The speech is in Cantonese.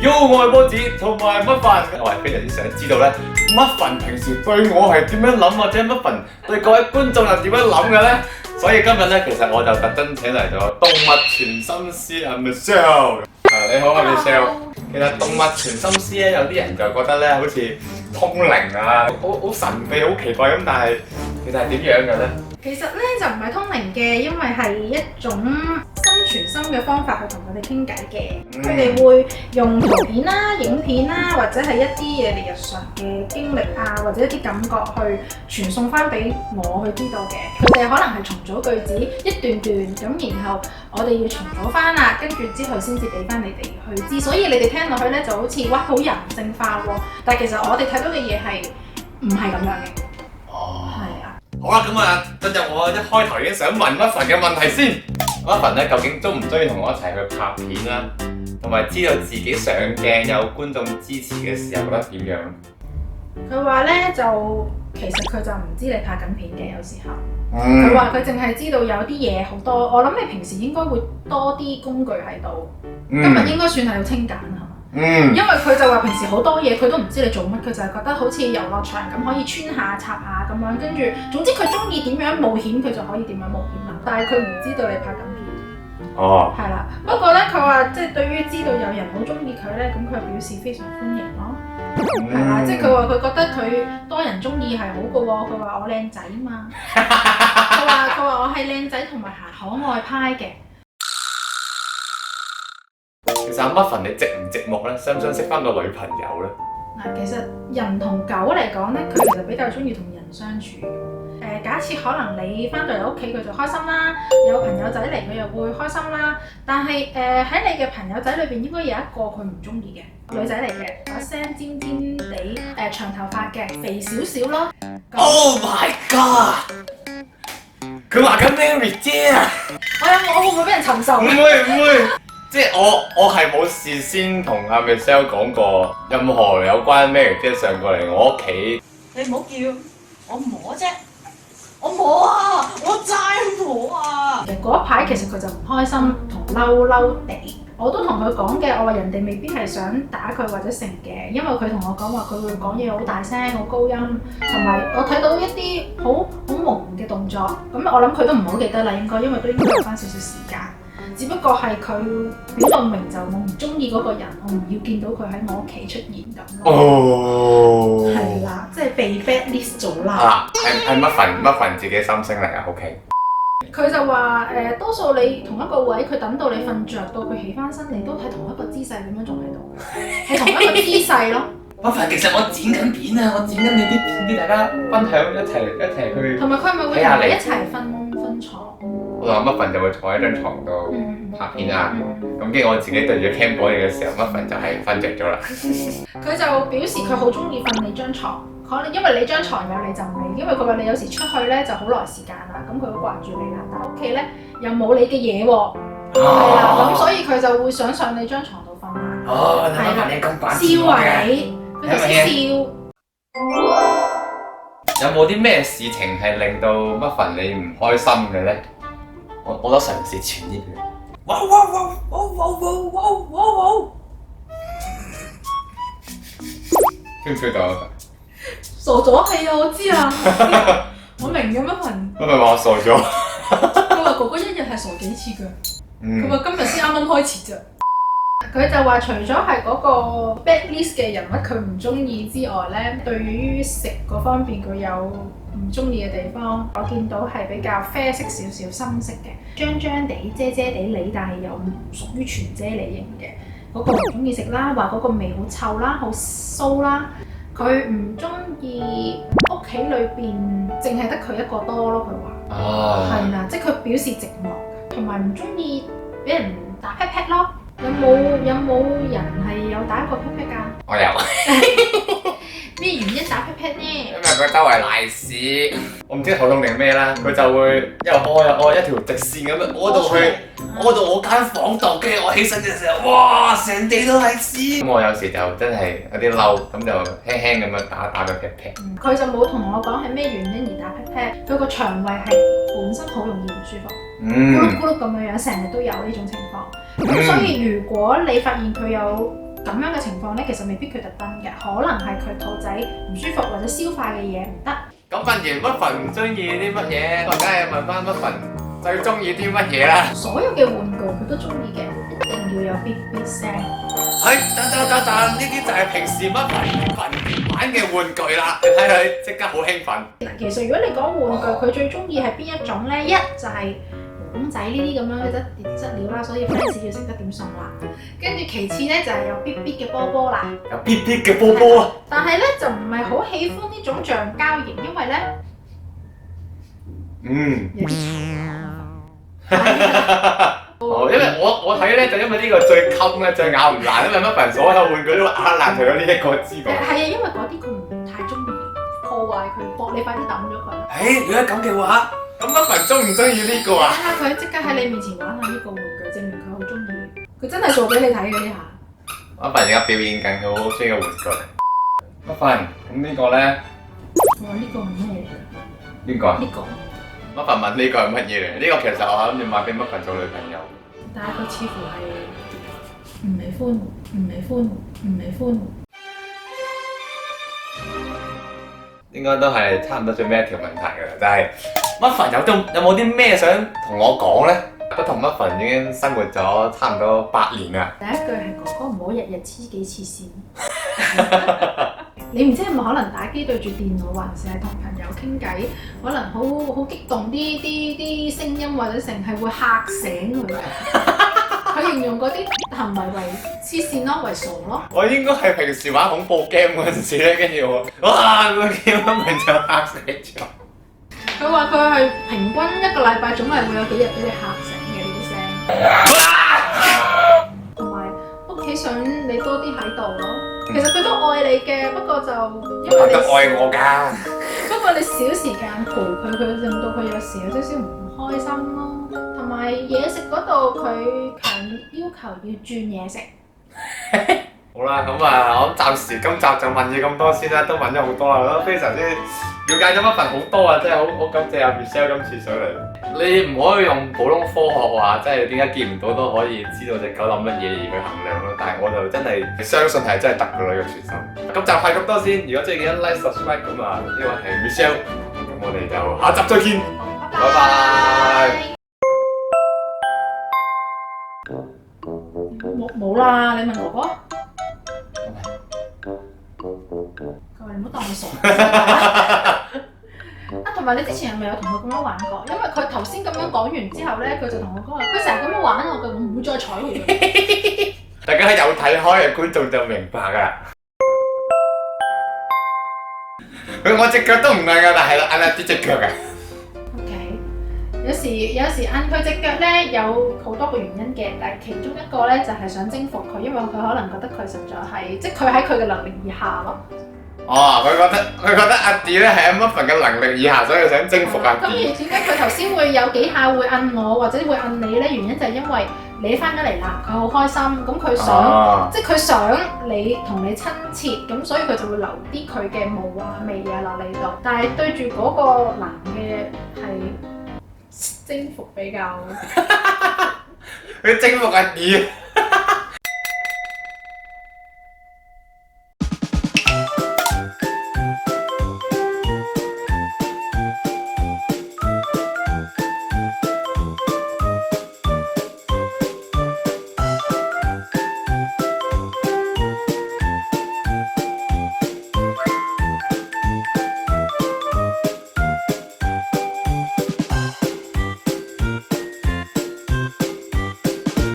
我係波子同埋乜飯，我係非常之想知道咧，乜飯平時對我係點樣諗，或者乜飯對各位觀眾係點樣諗嘅咧？所以今日咧，其實我就特登請嚟咗動物傳心師阿 Michelle。你好啊 Michelle。其實動物傳心師咧，有啲人就覺得咧，好似通靈啊，好神秘、好奇怪咁，但係其實係點樣嘅咧？其實咧就唔係通靈嘅，因為係一種心傳心嘅方法去同佢哋傾偈嘅。佢哋會用圖片啦、影片啦，或者係一啲嘢哋日常嘅經歷啊，或者一啲感覺去傳送翻俾我去知道嘅。佢哋可能係重組句子一段段咁，然後我哋要重組翻啦，跟住之後先至俾翻你哋去知。所以你哋聽落去咧就好似哇好人性化喎，但係其實我哋睇到嘅嘢係唔係咁樣嘅。哦，係啊。好啦，咁啊，進入我一開頭已經想問乜份嘅問題先。乜份咧，究竟中唔中意同我一齊去拍片啦？同埋知道自己上鏡有觀眾支持嘅時候，覺得點樣？佢話咧就其實佢就唔知你拍緊片嘅，有時候。佢話佢淨係知道有啲嘢好多，我諗你平時應該會多啲工具喺度。今日應該算係要清簡係嘛？因為佢就話平時好多嘢佢都唔知你做乜，佢就係覺得好似遊樂場咁可以穿下插下咁樣，跟住總之佢中意點樣冒險佢就可以點樣冒險啦。但係佢唔知道你拍緊片。哦。係啦，不過咧佢話即係對於知道有人好中意佢咧，咁佢表示非常歡迎咯。係啦，即係佢話佢覺得佢多人中意係好嘅喎。佢話我靚仔嘛，佢話我係靚仔同埋可愛派嘅。其實阿乜份你寂唔寂寞咧？想唔想識翻個女朋友咧？嗱，其實人同狗嚟講咧，佢其實比較中意同人相處。假設可能你翻到嚟屋企佢就開心啦，有朋友仔嚟佢又會開心啦。但係喺你嘅朋友仔裏邊應該有一個佢唔中意嘅女仔嚟嘅，把聲尖尖地，長頭髮嘅，肥少少咯。Oh my god！佢話緊 Mary 姐啊！我會唔會俾人尋仇？唔會，即係我係冇事先同阿 Michelle 講過任何有關 Mary 姐上過嚟我屋企。你唔好叫我摸啫，我摸啊，我齋摸啊！嗰一排其實佢就唔開心同嬲地，我都同佢講嘅，我話人哋未必係想打佢或者成嘅，因為佢同我講話佢會講嘢好大聲、好高音，同埋我睇到一啲好朦嘅動作，咁我諗佢都唔好記得啦，應該因為都應該有翻少少時間。只不過係佢表到明就我唔中意嗰個人，我唔要見到佢喺我屋企出現咁咯。哦，係啦，即係被 bad list 咗啦。啊，係乜份自己心聲嚟啊 ？OK。佢就話多數你同一個位，佢等到你瞓着到佢起翻身，你都係同一個姿勢咁樣仲喺度，係同一個姿勢咯。乜份其實我剪緊片啊，我剪緊你啲片俾大家分享，一齊去。同埋佢係咪會同你一齊瞓床？我同乜份就會坐喺張床度拍片啊，咁跟住我自己對住 cam 播嘢嘅時候，乜份就係瞓着咗啦。佢就表示佢好中意瞓你張床，可能因為你張床有你陣味，因為佢話你有時出去咧就好耐時間啦，咁佢好掛住你啦，但屋企咧又冇你嘅嘢喎，係啦，咁所以佢就會想上你張床度瞓啦。哦，乜份你咁反笑啊你，佢就識笑。有冇啲咩事情係令到乜份你唔開心嘅咧？我都嘗試傳啲佢。哇！feel 到？傻咗係啊，我知啊，我明嘅乜份。乜份話我傻咗？佢話哥哥一日係傻幾次㗎，佢話今日先啱啱開始咋。佢就話除咗係嗰個 bad list 嘅人物佢唔中意之外咧，對於食嗰方面佢有唔中意嘅地方，我見到係比較啡色少少、深色嘅，張張地、遮遮地理，但係又唔屬於全啫喱型嘅。嗰個唔中意食啦，話嗰個味好臭啦、好騷啦。佢唔中意屋企裏邊淨係得佢一個多咯，佢話係啦，即係佢表示寂寞，同埋唔中意俾人打 pat pat 咯。有冇人係有打過 pat pat 㗎？我有。咩原因打 pat pat 呢？因為佢周圍賴屎，我唔知肚痛定咩啦，佢就會一路屙又屙一條直線咁樣屙到我間房度，跟住我起身嘅時候，哇！成地都係屎。咁我有時就真係有啲嬲，咁就輕輕咁樣打個 pat pat。佢就冇同我講係咩原因而打 pat pat，佢個腸胃係本身好容易唔舒服，咕碌咕碌咁樣，成日都有呢種情況。咁所以如果你發現佢有咁樣嘅情況咧，其實未必佢特登嘅，可能係佢肚仔唔舒服或者消化嘅嘢唔得。咁問完乜份唔中意啲乜嘢，我梗係問翻乜份最中意啲乜嘢啦。所有嘅玩具佢都中意嘅，一定要有咇咇聲。等，呢啲就係平時乜份玩嘅玩具啦。你睇佢即刻好興奮。嗱，其實如果你講玩具，佢最中意係邊一種咧？一就係公仔呢啲咁樣嘅質料啦，所以 fans 要識得點送啦。跟住其次咧就係有咇咇嘅波波啦，有咇咇嘅波波啊！但係咧就唔係好喜歡呢種橡膠型，因為咧因為我睇咧就因為呢個最襟咧最咬唔爛，因為乜份所有玩具都咬爛，除咗呢一個之外。係啊，因為嗰啲佢唔太中意破壞佢，搏你快啲抌咗佢。如果咁嘅話，咁乜份中唔中意呢個啊？睇下佢即刻喺你面前玩下呢個玩具，證明佢好中意。佢真係做俾你睇嘅呢下。乜份而家表演緊佢好中意嘅玩具。乜份咁呢個咧？我話呢個係咩嚟㗎？邊個啊？呢個。乜份問呢個係乜嘢嚟？呢個其實我諗住買俾乜份做女朋友。但係佢似乎係唔喜歡，唔喜歡，唔喜歡。應該都係差唔多最尾一條問題㗎啦，就係乜份有冇啲咩想同我講咧？都同乜份已經生活咗差唔多8年啦。第一句係哥哥唔好日日黐幾次線。你唔知係咪可能打機對住電腦，還是係同朋友傾偈，可能好激動啲聲音或者成係會嚇醒佢。佢形容嗰啲行為為黐線咯，為傻咯。我應該係平時玩恐怖 game 嗰陣時咧，跟住我哇個 game 咪就嚇死咗。佢話佢係平均一個禮拜總係會有幾日俾你嚇醒嘅呢啲聲，同埋屋企想你多啲喺度咯。其實佢都愛你嘅，不過就因為你愛我㗎。不過你少時間陪佢，佢令到佢有時有少少唔開心咯。同埋嘢食嗰度，佢強烈要求要轉嘢食。好啦，咁啊，我暫時今集就問你咁多先啦，都問咗好多啦，我都非常之了解咗乜份好多啊，真係好感謝阿 Michelle 今次上嚟。你唔可以用普通科學話，即係點解見唔到都可以知道隻狗諗乜嘢而去衡量咯。但係我就真係相信係真係得㗎啦，呢個傳心。咁就係咁多先，如果中意記得 like subscribe 咁啊，呢位係 Michelle，咁我哋就下集再見，拜拜。冇啦，你問哥哥。佢話你唔好當我傻。同埋你之前係咪有同佢咁樣玩過？因為佢頭先咁樣講完之後咧，佢就同我講話，佢成日咁樣玩我嘅，我唔會再睬佢。大家有睇開嘅觀眾就明白㗎。我隻腳都唔硬㗎，但係硬啲隻腳㗎。OK，有時按佢隻腳咧有好多個原因嘅，但係其中一個咧就係想征服佢，因為佢可能覺得佢實在係，即係佢喺佢嘅能力以下咯。哦，佢覺得阿 D 咧係阿 Muffin 嘅能力以下，所以想征服阿 D。咁而點解佢頭先會有幾下會摁我，或者會摁你咧？原因就係因為你翻咗嚟啦，佢好開心，咁佢想，即係佢想你同你親切，咁所以佢就會留啲佢嘅毛啊、味啊落你度。但係對住嗰個男嘅係征服比較，佢征服阿 D。